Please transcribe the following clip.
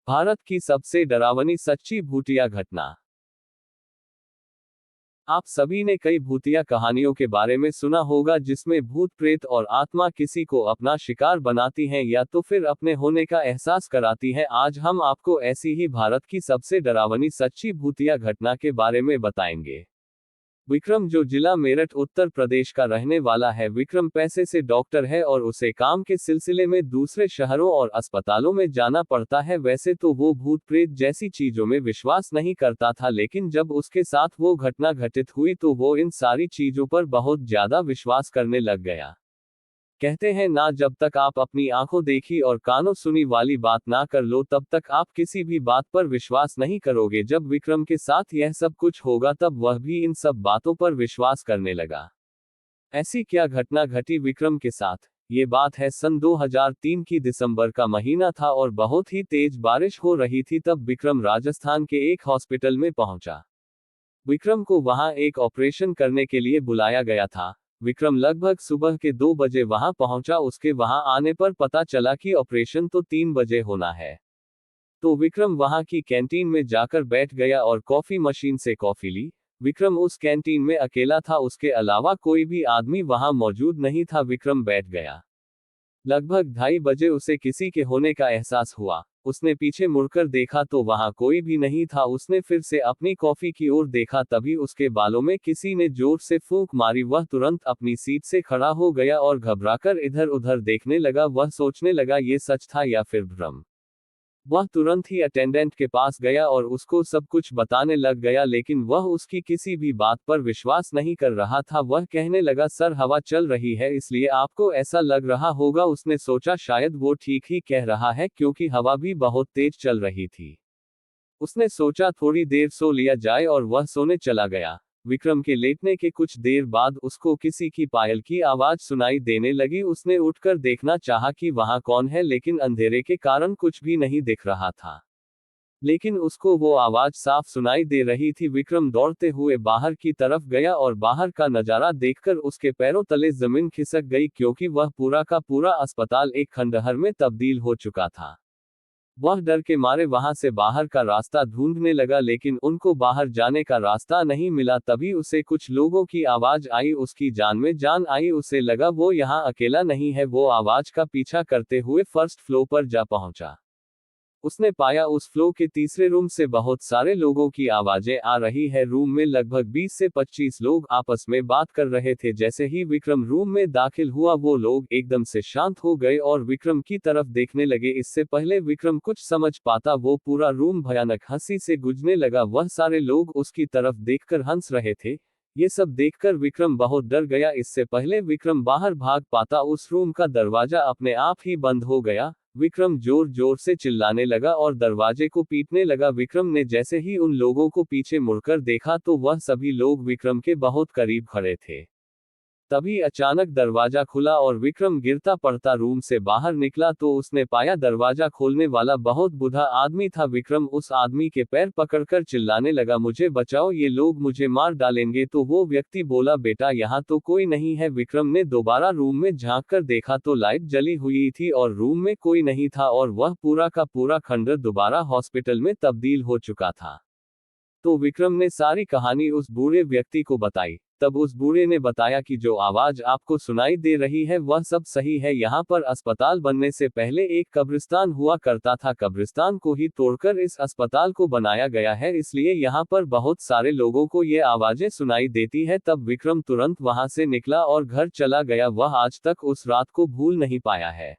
भारत की सबसे डरावनी सच्ची भूतिया घटना। आप सभी ने कई भूतिया कहानियों के बारे में सुना होगा जिसमें भूत प्रेत और आत्मा किसी को अपना शिकार बनाती हैं या तो फिर अपने होने का एहसास कराती हैं। आज हम आपको ऐसी ही भारत की सबसे डरावनी सच्ची भूतिया घटना के बारे में बताएंगे। विक्रम, जो जिला मेरठ उत्तर प्रदेश का रहने वाला है, विक्रम पैसे से डॉक्टर है और उसे काम के सिलसिले में दूसरे शहरों और अस्पतालों में जाना पड़ता है। वैसे तो वो भूत प्रेत जैसी चीजों में विश्वास नहीं करता था, लेकिन जब उसके साथ वो घटना घटित हुई तो वो इन सारी चीजों पर बहुत ज्यादा विश्वास करने लग गया। कहते हैं ना, जब तक आप अपनी आंखों देखी और कानों सुनी वाली बात ना कर लो तब तक आप किसी भी बात पर विश्वास नहीं करोगे। जब विक्रम के साथ यह सब कुछ होगा तब वह भी इन सब बातों पर विश्वास करने लगा। ऐसी क्या घटना घटी विक्रम के साथ? ये बात है सन 2003 की दिसंबर का महीना था और बहुत ही तेज बारिश हो रही थी। तब विक्रम राजस्थान के एक हॉस्पिटल में पहुंचा। विक्रम को वहां एक ऑपरेशन करने के लिए बुलाया गया था। विक्रम लगभग सुबह के 2 बजे वहां पहुंचा। उसके वहां आने पर पता चला कि ऑपरेशन तो 3 बजे होना है। तो विक्रम वहां की कैंटीन में जाकर बैठ गया और कॉफी मशीन से कॉफी ली। विक्रम उस कैंटीन में अकेला था, उसके अलावा कोई भी आदमी वहां मौजूद नहीं था। विक्रम बैठ गया। लगभग 2:30 बजे उसे किसी के होने का एहसास हुआ। उसने पीछे मुड़कर देखा तो वहां कोई भी नहीं था। उसने फिर से अपनी कॉफी की ओर देखा, तभी उसके बालों में किसी ने जोर से फूंक मारी। वह तुरंत अपनी सीट से खड़ा हो गया और घबराकर इधर उधर देखने लगा। वह सोचने लगा ये सच था या फिर भ्रम। वह तुरंत ही अटेंडेंट के पास गया और उसको सब कुछ बताने लग गया, लेकिन वह उसकी किसी भी बात पर विश्वास नहीं कर रहा था। वह कहने लगा, सर हवा चल रही है इसलिए आपको ऐसा लग रहा होगा। उसने सोचा शायद वो ठीक ही कह रहा है क्योंकि हवा भी बहुत तेज चल रही थी। उसने सोचा थोड़ी देर सो लिया जाए और वह सोने चला गया। विक्रम के लेटने के कुछ देर बाद उसको किसी की पायल की आवाज सुनाई देने लगी। उसने उठकर देखना चाहा कि वहां कौन है, लेकिन अंधेरे के कारण कुछ भी नहीं दिख रहा था। लेकिन उसको वो आवाज साफ सुनाई दे रही थी। विक्रम दौड़ते हुए बाहर की तरफ गया और बाहर का नजारा देखकर उसके पैरों तले जमीन खिसक गई, क्योंकि वह पूरा का पूरा अस्पताल एक खंडहर में तब्दील हो चुका था। वह डर के मारे वहां से बाहर का रास्ता ढूंढने लगा, लेकिन उनको बाहर जाने का रास्ता नहीं मिला। तभी उसे कुछ लोगों की आवाज आई। उसकी जान में जान आई। उसे लगा वो यहाँ अकेला नहीं है। वो आवाज का पीछा करते हुए फर्स्ट फ्लोर पर जा पहुंचा। उसने पाया उस फ्लोर के तीसरे रूम से बहुत सारे लोगों की आवाजें आ रही है। रूम में लगभग 20 से 25 लोग आपस में बात कर रहे थे। जैसे ही विक्रम रूम में दाखिल हुआ वो लोग एकदम से शांत हो गए और विक्रम की तरफ देखने लगे। इससे पहले विक्रम कुछ समझ पाता वो पूरा रूम भयानक हंसी से गूंजने लगा। वह सारे लोग उसकी तरफ देखकर हंस रहे थे। ये सब देखकर विक्रम बहुत डर गया। इससे पहले विक्रम बाहर भाग पाता उस रूम का दरवाजा अपने आप ही बंद हो गया। विक्रम जोर जोर से चिल्लाने लगा और दरवाजे को पीटने लगा। विक्रम ने जैसे ही उन लोगों को पीछे मुड़कर देखा तो वह सभी लोग विक्रम के बहुत करीब खड़े थे। तभी अचानक दरवाजा खुला और विक्रम गिरता पड़ता रूम से बाहर निकला तो उसने पाया दरवाजा खोलने वाला बहुत बूढ़ा आदमी था। विक्रम उस आदमी के पैर पकड़कर चिल्लाने लगा, मुझे बचाओ, ये लोग मुझे मार डालेंगे। तो वो व्यक्ति बोला, बेटा यहाँ तो कोई नहीं है। विक्रम ने दोबारा रूम में झांक कर देखा तो लाइट जली हुई थी और रूम में कोई नहीं था और वह पूरा का पूरा खंडहर दोबारा हॉस्पिटल में तब्दील हो चुका था। तो विक्रम ने सारी कहानी उस बूढ़े व्यक्ति को बताई। तब उस बूढ़े ने बताया कि जो आवाज आपको सुनाई दे रही है वह सब सही है। यहाँ पर अस्पताल बनने से पहले एक कब्रिस्तान हुआ करता था। कब्रिस्तान को ही तोड़कर इस अस्पताल को बनाया गया है, इसलिए यहाँ पर बहुत सारे लोगों को ये आवाजें सुनाई देती है। तब विक्रम तुरंत वहां से निकला और घर चला गया। वह आज तक उस रात को भूल नहीं पाया है।